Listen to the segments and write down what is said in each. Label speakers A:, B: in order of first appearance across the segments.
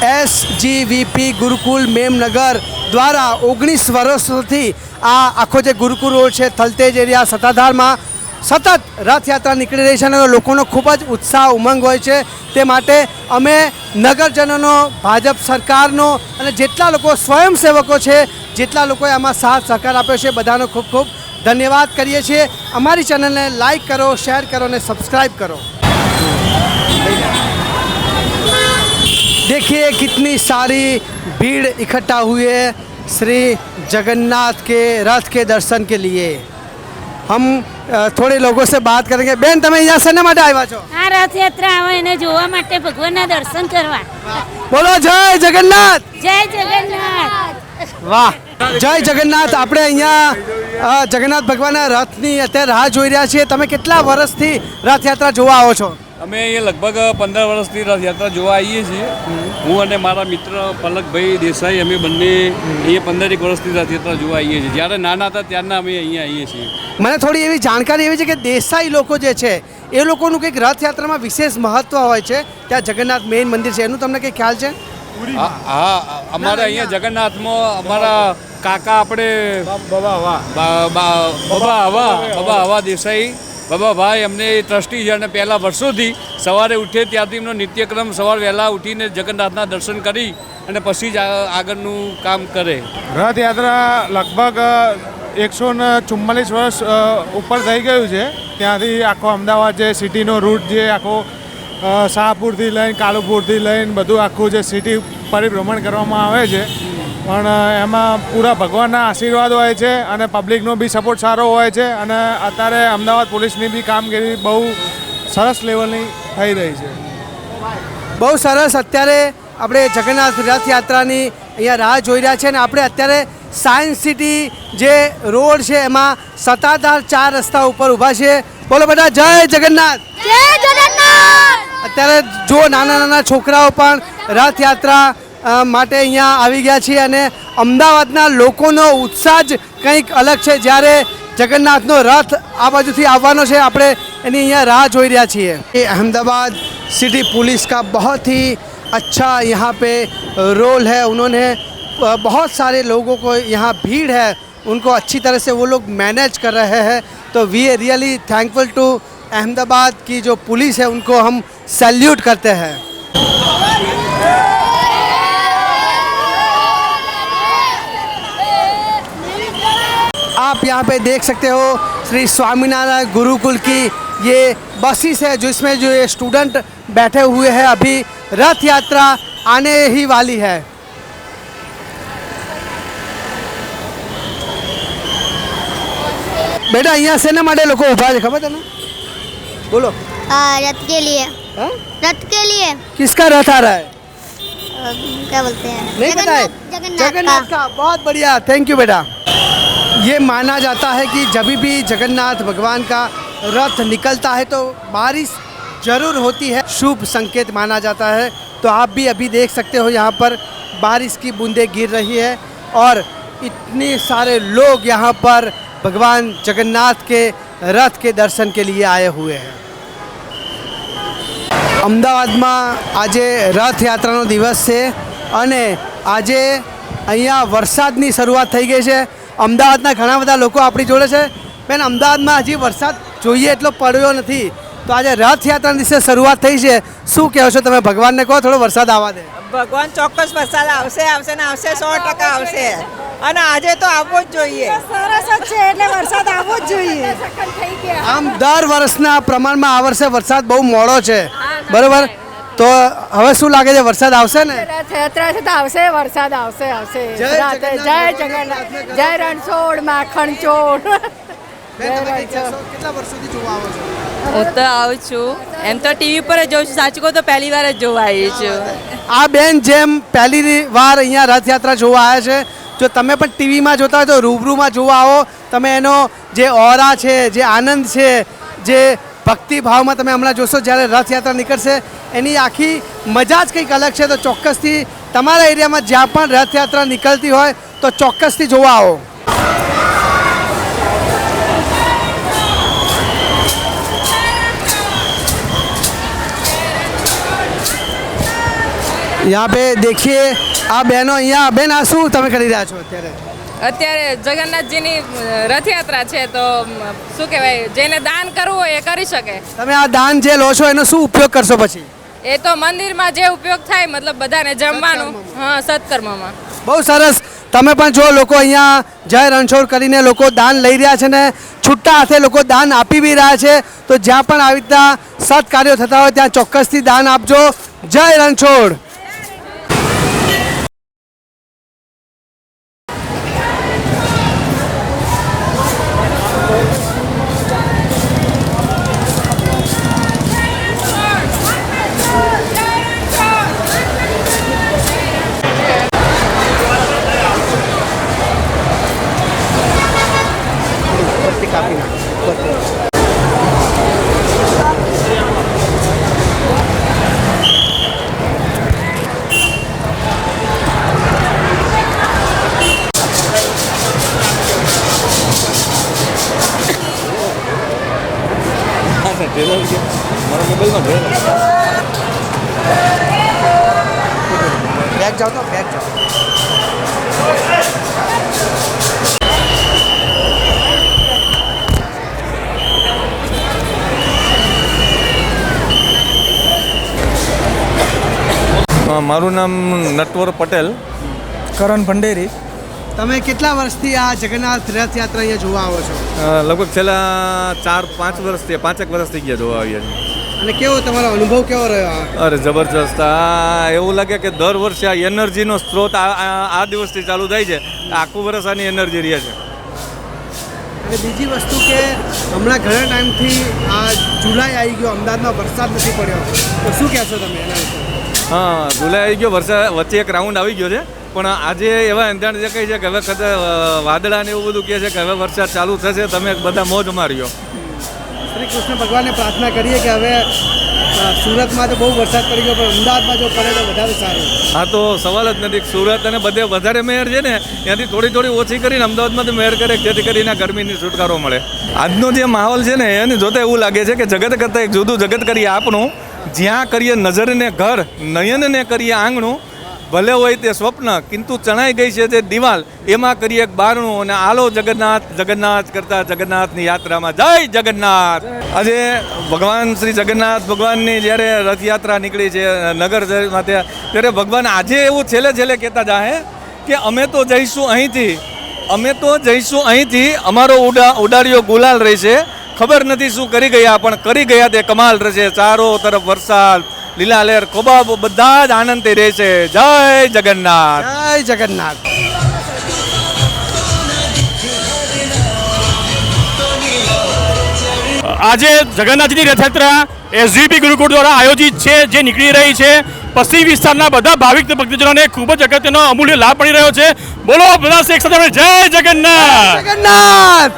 A: SGVP Gurukul Memnagar દ્વારા 19 વર્ષથી આ આખો જે ગુરુકુલ રોડ છે થલતેજ એરિયા સત્તાધારમાં સતત રથયાત્રા નીકળી રહી છે અને લોકોનો ખૂબ જ ઉત્સાહ ઉમંગ હોય છે। તે માટે અમે નગરજનોનો, ભાજપ સરકારનો અને જેટલા લોકો સ્વયંસેવકો છે, જેટલા લોકોએ આમાં સાથ સહકાર આપ્યો છે, બધાનો ખૂબ ખૂબ ધન્યવાદ કરીએ છીએ। हमारी चैनल ने लाइक करो, शेयर करो ने सब्सक्राइब करो। देखिए कितनी सारी भीड़ इकट्ठा हुई है श्री जगन्नाथ के रथ के दर्शन के लिए। हम थोड़े लोगों से बात करेंगे। बेन तमे यहाँ से ना माटे आया छो?
B: हाँ, रथ यात्रा आवे ने जोवा माटे भगवानना दर्शन करवा।
A: बोलो जय जगन्नाथ।
B: जय जगन्नाथ।
A: वाह, जय जगन्नाथ। આપણે અહીંયા જગન્નાથ ભગવાનના રથની અત્યારે રાહ જોઈ રહ્યા છીએ। તમે કેટલા વર્ષથી રથયાત્રા જોવા આવો છો?
C: અમે અહીંયા લગભગ 15 વર્ષથી રથયાત્રા જોવા આવીએ છીએ। હું અને મારા મિત્ર પલકભાઈ દેસાઈ અમે બંને અહીંયા 15 વર્ષથી રથયાત્રા જોવા આવીએ છીએ। જ્યારે નાના હતા ત્યારના અમે અહીંયા આવીએ છીએ।
A: મને થોડી એવી જાણકારી એવી છે કે દેસાઈ લોકો જે છે એ લોકોનું કંઈક રથયાત્રામાં વિશેષ મહત્વ હોય છે। ત્યાં જગન્નાથ મેઇન મંદિર છે, એનું તમને કંઈ ખ્યાલ છે?
C: હા, અમારે અહીંયા જગન્નાથમાં અમારા કાકા આપણે બાબા હવા દેસાઈ બાબાભાઈ અમને ટ્રસ્ટી છે અને પહેલાં વર્ષોથી સવારે ઉઠે ત્યારથી એમનો નિત્યક્રમ સવાર વહેલા ઉઠીને જગન્નાથના દર્શન કરી અને પછી જ આગળનું કામ કરે।
D: રથયાત્રા લગભગ 144 વર્ષ ઉપર થઈ ગયું છે। ત્યાંથી આખો અમદાવાદ જે સિટીનો રૂટ જે આખો શાહપુરથી લઈને કાલુપુરથી લઈને બધું આખું જે સિટી પરિભ્રમણ કરવામાં આવે છે, પણ એમાં પૂરા ભગવાનના આશીર્વાદ હોય છે અને પબ્લિકનો બી સપોર્ટ સારો હોય છે અને અત્યારે અમદાવાદ પોલીસની બી કામગીરી બહુ સરસ લેવલની થઈ રહી છે।
A: બહુ સરસ। અત્યારે આપણે જગન્નાથ રથયાત્રાની અહીંયા રાહ જોઈ રહ્યા છે અને આપણે અત્યારે સાયન્સ સિટી જે રોડ છે એમાં સત્તાધાર 4 રસ્તા ઉપર ઊભા છે। બોલો બેટા જય જગન્નાથ।
B: जय जगन्नाथ।
A: અત્યારે જો નાના નાના છોકરાઓ પણ રથયાત્રા માટે અહીંયા આવી ગયા છે અને અમદાવાદના લોકોનો ઉત્સાહ જ કંઈક અલગ છે। જ્યારે જગન્નાથનો રથ આ બાજુથી આવવાનો છે, આપણે એની અહીંયા રાહ જોઈ રહ્યા છીએ। ये अहमदाबाद सिटी पुलिस का बहुत ही अच्छा यहाँ पे रोल है। उन्होंने बहुत सारे लोगों को, यहाँ भीड़ है, उनको अच्छी तरह से वो लोग मैनेज कर रहे हैं। तो we are really thankful to Ahmedabad की जो पुलिस है, उनको हम सैल्यूट करते हैं। आप यहाँ पे देख सकते हो श्री स्वामीनारायण गुरुकुल की ये बसेस है, जिसमें जो ये स्टूडेंट बैठे हुए हैं। अभी रथ यात्रा आने ही वाली है। बेटा यहाँ से ना माटे लोग उभा है, खबर है ना? बोलो।
E: रथ के लिए।
A: हाँ?
E: रथ के लिए।
A: किसका रथ आ रहा है?
E: क्या बोलते हैं?
A: नहीं पता है? जगन्नाथ का। बहुत बढ़िया, थैंक यू बेटा। ये माना जाता है कि जब भी जगन्नाथ भगवान का रथ निकलता है तो बारिश जरूर होती है, शुभ संकेत माना जाता है। तो आप भी अभी देख सकते हो यहाँ पर बारिश की बूंदें गिर रही है और इतने सारे लोग यहाँ पर भगवान जगन्नाथ के रथ के दर्शन के लिए आए हुए हैं। અમદાવાદમાં આજે રથયાત્રાનો દિવસ છે અને આજે અહીંયા વરસાદની શરૂઆત થઈ ગઈ છે। અમદાવાદના ઘણા બધા લોકો આપણી જોડે છે। બેન, અમદાવાદમાં હજી વરસાદ જોઈએ એટલો પડ્યો નથી, તો આજે રથયાત્રાના દિવસે શરૂઆત થઈ છે, શું કહો છો તમે? ભગવાનને કહો થોડો વરસાદ આવવા દે।
F: ભગવાન ચોક્કસ વરસાદ આવશે, આવશે ને આવશે, 100% આવશે અને આજે તો આવવો જ જોઈએ।
B: સરસ જ છે એટલે વરસાદ આવવો જ જોઈએ।
A: આમ દર વર્ષના પ્રમાણમાં આ વર્ષે વરસાદ બહુ મોડો છે, બરોબર? તો હવે શું લાગે છે, વરસાદ આવશે ને?
G: રથયાત્રા છે તો આવશે, વરસાદ આવશે, આવશે। જય જગન્નાથ, જય રણછોડ માખણ ચોડ।
A: કેટલા વર્ષોથી જોવા આવો છો?
G: હું તો આવું છું, એમ તો ટીવી પર જ જોઉં છું, સાચું કહું તો પહેલી વાર જ જોવા આવી છું।
A: આ બેન જેમ પહેલી વાર અહીંયા રથયાત્રા જોવા આવ્યા છે, જો તમે પણ ટીવીમાં જોતા હોય તો રૂબરૂમાં જોવા આવો। તમે એનો જે ઓરા છે, જે આનંદ છે, જે ભક્તિભાવમાં તમે હમણાં જોશો જ્યારે રથયાત્રા નીકળશે, એની આખી મજા જ કંઈક અલગ છે। તો ચોક્કસથી તમારા એરિયામાં જ્યાં પણ રથયાત્રા નીકળતી હોય તો ચોક્કસથી જોવા આવો। यहाँ पे देखिए આ બહેનો અહીંયા બેન આ શું તમે કરી રહ્યા છો અત્યારે
H: અત્યારે જગન્નાથજીની રથયાત્રા છે તો શું કહેવાય જેને દાન કરવું હોય એ કરી શકે.
A: તમે આ દાન જે લો છો એનો શું ઉપયોગ કરશો પછી
H: એ તો મંદિરમાં જે ઉપયોગ થાય મતલબ બધાને જમવાનું. હા, સત્કર્મમાં.
A: બહુ સરસ તમે પણ જો લોકો અહીંયા જય રણછોડ કરીને લોકો દાન લઈ રહ્યા છે ને છૂટા હાથે લોકો દાન આપી બી રહ્યા છે તો જ્યાં પણ આવી રીતના સત્કાર્યો થતા હોય ત્યાં ચોક્કસથી દાન આપજો. જય રણછોડ. બેગ જાઓ તો બેગ જાઓ.
I: મારું નામ નટવર પટેલ.
J: કરણ ભંડેરી.
A: તમે કેટલા વર્ષથી આ જગન્નાથ રથયાત્રા અહીંયા જોવા આવો છો
I: લગભગ છેલ્લા 4-5 વર્ષથી 5 વર્ષ થઈ ગયા જોવા આવ્યા છે.
A: અને કેવો તમારો અનુભવ કેવો રહ્યો
I: અરે જબરજસ્ત. એવું લાગે કે દર વર્ષે આ એનર્જીનો સ્ત્રોત આ દિવસથી ચાલુ થાય છે. આખું વર્ષ આની એનર્જી રહે છે.
A: અને બીજી વસ્તુ કે હમણાં ઘણા ટાઈમથી આ જુલાઈ આવી ગયો અમદાવાદમાં વરસાદ નથી પડ્યો તો શું કહેશો તમે એના વિશે
I: હા, જુલાઈ આવી ગયો, વરસાદ વચ્ચે એક રાઉન્ડ આવી ગયો છે પણ આજે એવા અંધાણ જે કહે છે કે હવે કદાચ વાદળા ને એવું બધું કહે છે કે હવે વરસાદ ચાલુ થશે તમે બધા મોજ માર્યો.
A: શ્રી કૃષ્ણ ભગવાનને પ્રાર્થના કરીએ કે હવે સુરતમાં તો બહુ વરસાદ પડી ગયો પણ અમદાવાદમાં જો પડે તો વધારે સારું.
I: હા, તો સવાલ જ નથી. સુરત અને બધે વધારે મહેર છે ને ત્યાંથી થોડી ઓછી કરીને અમદાવાદમાં મહેર કરે જેથી કરીને ગરમીની છુટકારો મળે. આજનો જે માહોલ છે ને એને જોતા એવું લાગે છે કે જગત કરતાં એક જુદું જગત કરીએ આપણું. જ્યાં કરીએ નજરને ઘર, નયનને કરીએ આંગણું, ભલે હોય તે સ્વપ્ન કિંતુ ચણાઈ ગઈ છે તે દિવાલ, એમાં કરીએ એક બારણું. અને આલો જગન્નાથ જગન્નાથ કરતા જગન્નાથની યાત્રામાં જય જગન્નાથ. આજે ભગવાન શ્રી જગન્નાથ ભગવાનની જ્યારે રથયાત્રા નીકળી છે નગર માટે ત્યારે ભગવાન આજે એવું છેલ્લે કહેતા જાય કે અમે તો જઈશું અહીંથી, અમારો ઉડાડ્યો ગુલાલ રહેશે. ખબર નથી શું કરી ગયા પણ કરી ગયા તે કમાલ રહેશે. ચારો તરફ વરસાદ, લીલા લહેર, ખોબા બધા જ આનંદથી રહેશે. જય જગન્નાથ.
A: જય જગન્નાથ.
K: આજે જગન્નાથજીની રથયાત્રા એસજીપી ગુરુકુળ દ્વારા આયોજિત છે જે નીકળી રહી છે. પશ્ચિમ વિસ્તારના બધા ભાવિક ભક્તજનોને ખૂબ જ અગત્યનો અમૂલ્ય લાભ મળી રહ્યો છે. બોલો બધા એક સાથે જય જગન્નાથ.
A: જગન્નાથ.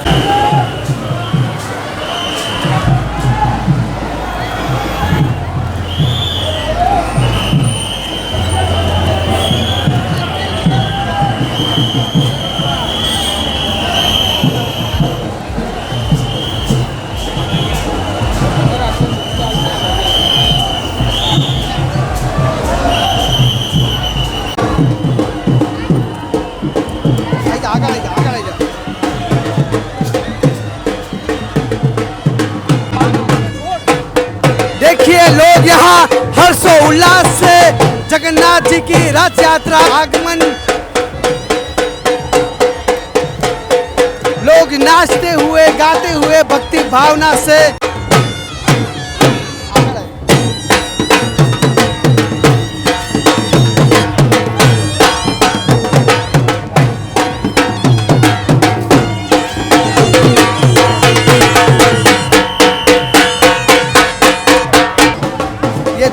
A: देखिए लोग यहाँ हर्षो उल्लास से जगन्नाथ जी की रथ यात्रा आगमन, लोग नाचते हुए गाते हुए भक्ति भावना से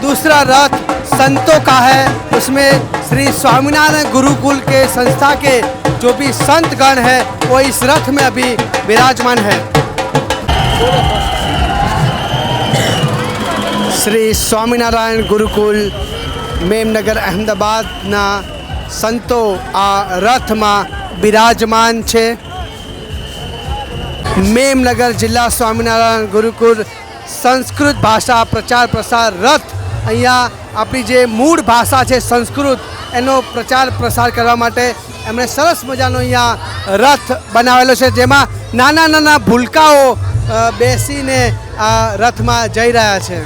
A: दूसरा रथ संतों का है. उसमें श्री स्वामीनारायण गुरुकुल के संस्था के जो भी संत गण है वो इस रथ में अभी विराजमान है. श्री स्वामीनारायण गुरुकुल मेमनगर अहमदाबाद ना संतो आ रथ में विराजमान है. मेमनगर जिला स्वामीनारायण गुरुकुल संस्कृत भाषा प्रचार प्रसार रथ અહીંયા આપણી જે મૂળ ભાષા છે સંસ્કૃત એનો પ્રચાર પ્રસાર કરવા માટે એમણે સરસ મજાનો અહીંયા રથ બનાવેલો છે, જેમાં નાના નાના ભૂલકાઓ બેસીને આ રથમાં જઈ રહ્યા છે.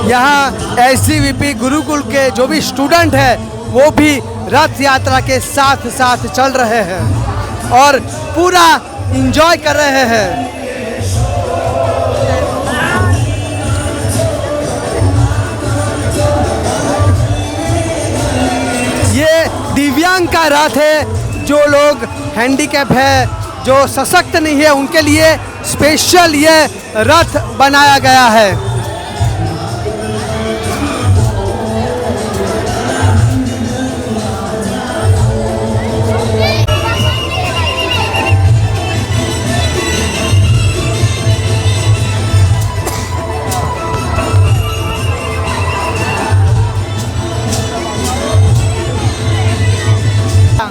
A: यहाँ SGVP गुरुकुल के जो भी स्टूडेंट हैं वो भी रथ यात्रा के साथ साथ चल रहे हैं और पूरा इंजॉय कर रहे हैं. ये दिव्यांग का रथ है. जो लोग हैंडीकैप है, जो सशक्त नहीं है, उनके लिए स्पेशल ये रथ बनाया गया है.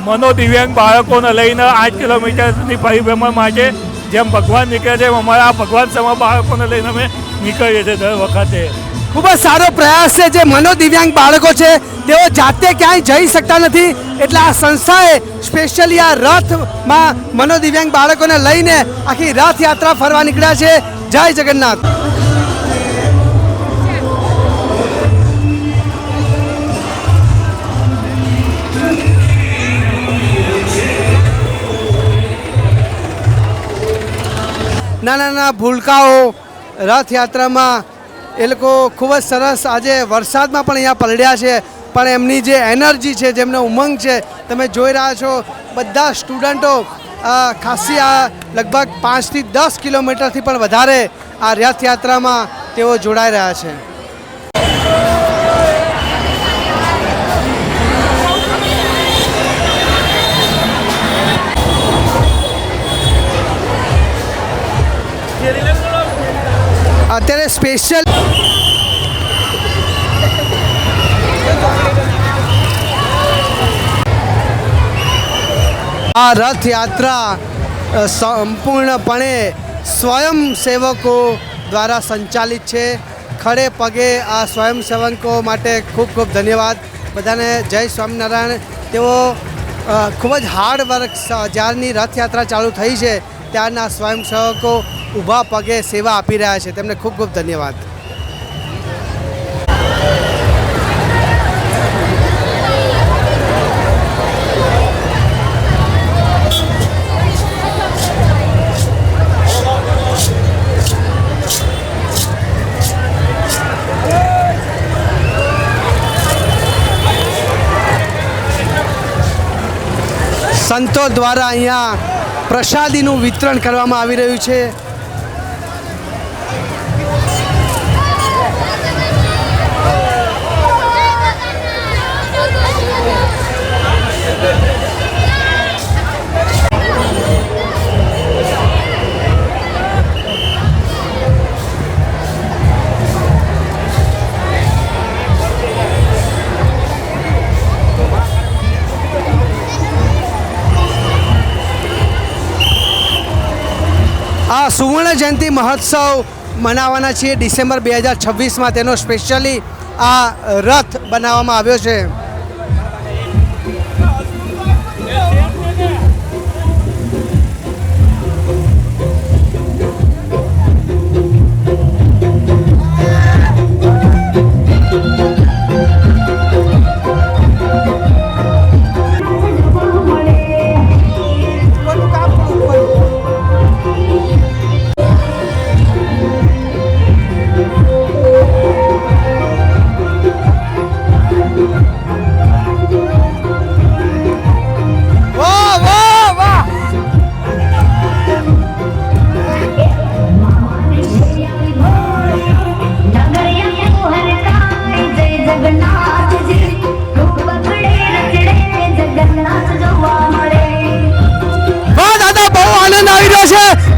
K: મનોદિવ્યાંગ બાળકોને લઈને 8 કિલોમીટરની પરિભ્રમણ માટે જેમ ભગવાન નીકળે છે એમ અમારા આ ભગવાન સમા બાળકોને લઈને અમે નીકળીએ છીએ દર વખતે.
A: ખૂબ જ સારો પ્રયાસ છે. જે મનોદિવ્યાંગ બાળકો છે તેઓ જાતે ક્યાંય જઈ શકતા નથી, એટલે આ સંસ્થાએ સ્પેશિયલી આ રથમાં મનોદિવ્યાંગ બાળકોને લઈને આખી રથયાત્રા ફરવા નીકળ્યા છે. જય જગન્નાથ. નાના નાના ભૂલકાઓ રથયાત્રામાં એ લોકો ખૂબ જ સરસ આજે વરસાદમાં પણ અહીંયા પલળ્યા છે, પણ એમની જે એનર્જી છે, જેમનો ઉમંગ છે, તમે જોઈ રહ્યા છો. બધા સ્ટુડન્ટો ખાસી આ લગભગ 5 થી 10 કિલોમીટરથી પણ વધારે આ રથયાત્રામાં તેઓ જોડાઈ રહ્યા છે. અત્યારે સ્પેશિયલ આ રથયાત્રા સંપૂર્ણપણે સ્વયંસેવકો દ્વારા સંચાલિત છે. ખડે પગે આ સ્વયંસેવકો માટે ખૂબ ખૂબ ધન્યવાદ બધાને. જય સ્વામિનારાયણ. તેઓ ખૂબ જ હાર્ડ વર્ક, જ્યારની રથયાત્રા ચાલુ થઈ છે ત્યારના સ્વયંસેવકો ઊભા પગે સેવા આપી રહ્યા છે. તેમને ખૂબ ખૂબ ધન્યવાદ. સંતો દ્વારા અહીંયા પ્રસાદીનું વિતરણ કરવામાં આવી રહ્યું છે. આ સુવર્ણ જયંતિ મહોત્સવ મનાવવાના છીએ ડિસેમ્બર 2026માં. તેનો સ્પેશિયલી આ રથ બનાવવામાં આવ્યો છે.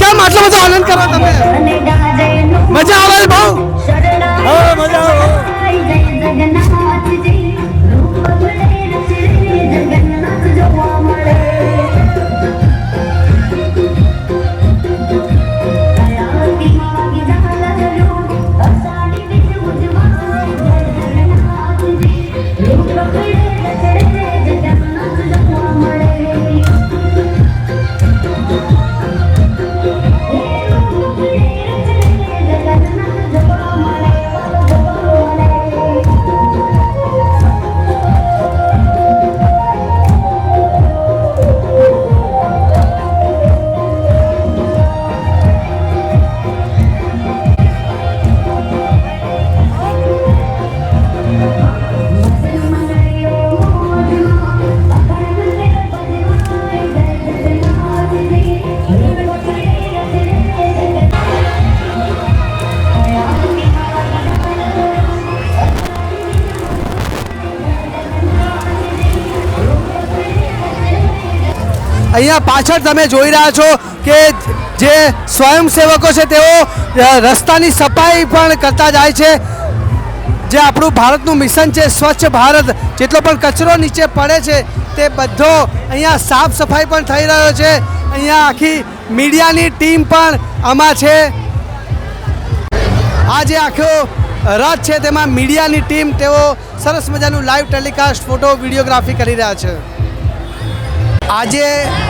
A: કેમ આટલો બધો આનંદ કરો તમે? મજા આવે છે બહુ?
D: હા મજા આવે.
A: અહીંયા પાછળ તમે જોઈ રહ્યા છો કે જે સ્વયંસેવકો છે તેઓ રસ્તાની સફાઈ પણ કરતા જાય છે. જે આપણું ભારતનું મિશન છે સ્વચ્છ ભારત, જેટલો પણ કચરો નીચે પડે છે તે બધો અહીંયા સાફ સફાઈ પણ થઈ રહ્યો છે. અહીંયા આખી મીડિયાની ટીમ પણ આમાં છે. આ જે આખો રથ છે તેમાં મીડિયાની ટીમ તેઓ સરસ મજાનું લાઈવ ટેલિકાસ્ટ ફોટો વિડીયોગ્રાફી કરી રહ્યા છે. આજે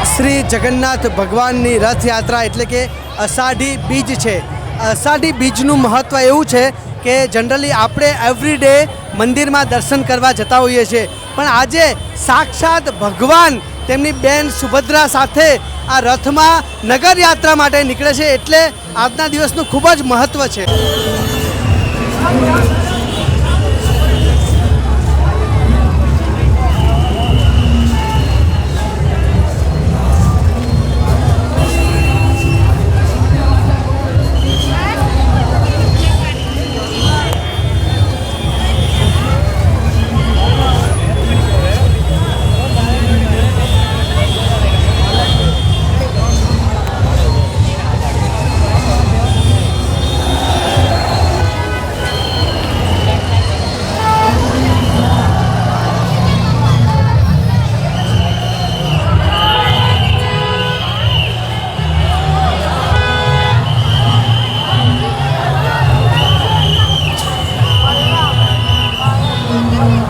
A: શ્રી જગન્નાથ ભગવાનની રથયાત્રા એટલે કે અષાઢી બીજ છે. અષાઢી બીજનું મહત્ત્વ એવું છે કે જનરલી આપણે એવરી ડે મંદિરમાં દર્શન કરવા જતા હોઈએ છીએ, પણ આજે સાક્ષાત ભગવાન તેમની બેન સુભદ્રા સાથે આ રથમાં નગર યાત્રા માટે નીકળે છે, એટલે આજના દિવસનું ખૂબ જ મહત્ત્વ છે.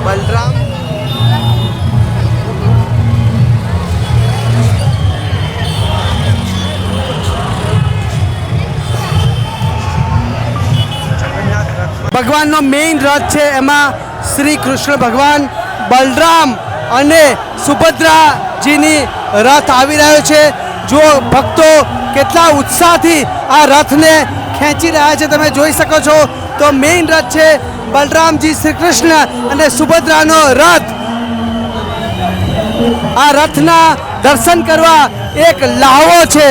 A: બલરામ ભગવાનનો મેઇન રથ છે, એમાં શ્રી કૃષ્ણ ભગવાન, બલરામ અને સુભદ્રાજીની રથ આવી રહ્યો છે. જો ભક્તો કેટલા ઉત્સાહથી આ રથને ખેંચી રહ્યા છે તમે જોઈ શકો છો. તો મેઇન રથ છે બલરામજી, શ્રી કૃષ્ણ અને સુભદ્રાનો રથ. આ રથના દર્શન કરવા એક લાહવો છે.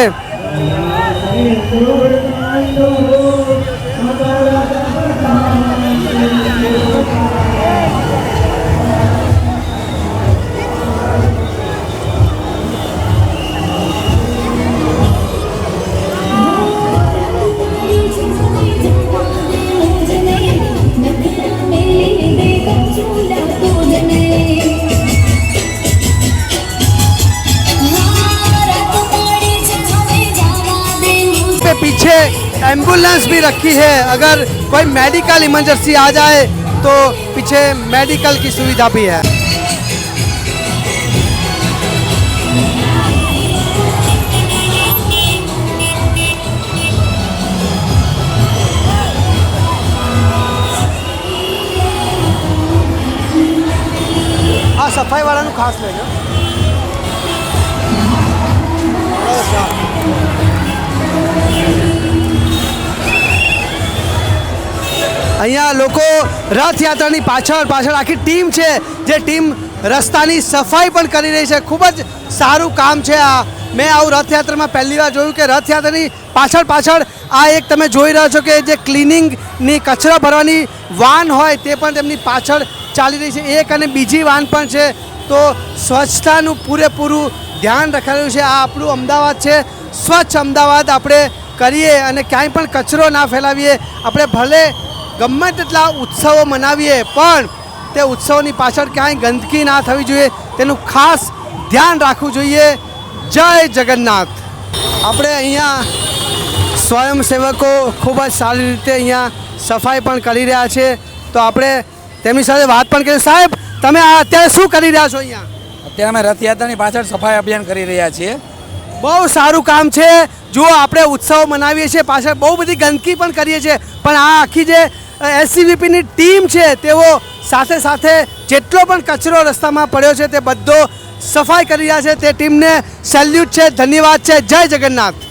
A: पीछे एम्बुलेंस भी रखी है, अगर कोई मेडिकल इमरजेंसी आ जाए तो पीछे मेडिकल की सुविधा भी है. आ सफाई वाला खास लेજો. અહીંયા લોકો રથયાત્રાની પાછળ આખી ટીમ છે, જે ટીમ રસ્તાની સફાઈ પણ કરી રહી છે. ખૂબ જ સારું કામ છે આ. મેં આવું રથયાત્રામાં પહેલી વાર જોયું કે રથયાત્રાની પાછળ આ એક તમે જોઈ રહ્યા છો કે જે ક્લિનિંગની કચરા ભરવાની વાન હોય તે પણ તેમની પાછળ ચાલી રહી છે. એક અને બીજી વાન પણ છે તો સ્વચ્છતાનું પૂરેપૂરું ધ્યાન રખાયેલું છે. આ આપણું અમદાવાદ છે. સ્વચ્છ અમદાવાદ આપણે કરીએ અને ક્યાંય પણ કચરો ના ફેલાવીએ. આપણે ભલે ગમે તેટલા ઉત્સવો મનાવીએ પણ તે ઉત્સવોની પાછળ ક્યાંય ગંદકી ના થવી જોઈએ, તેનું ખાસ ધ્યાન રાખવું જોઈએ. જય જગન્નાથ. આપણે અહીંયા સ્વયંસેવકો ખૂબ જ સારી રીતે અહીંયા સફાઈ પણ કરી રહ્યા છે, તો આપણે તેમની સાથે વાત પણ કરીએ. સાહેબ, તમે આ અત્યારે શું કરી રહ્યા છો અહીંયા?
J: અત્યારે અમે રથયાત્રાની પાછળ સફાઈ અભિયાન કરી રહ્યા છીએ.
A: બહુ સારું કામ છે. જુઓ, આપણે ઉત્સવ મનાવીએ છીએ, પાછળ બહુ બધી ગંદકી પણ કરીએ છીએ, પણ આ આખી જે એસસીવીપીની ટીમ છે તેઓ સાથે સાથે જેટલો પણ કચરો રસ્તામાં પડ્યો છે તે બધો સફાઈ કરી રહ્યા છે. તે ટીમને સેલ્યુટ છે, ધન્યવાદ છે. જય જગન્નાથ.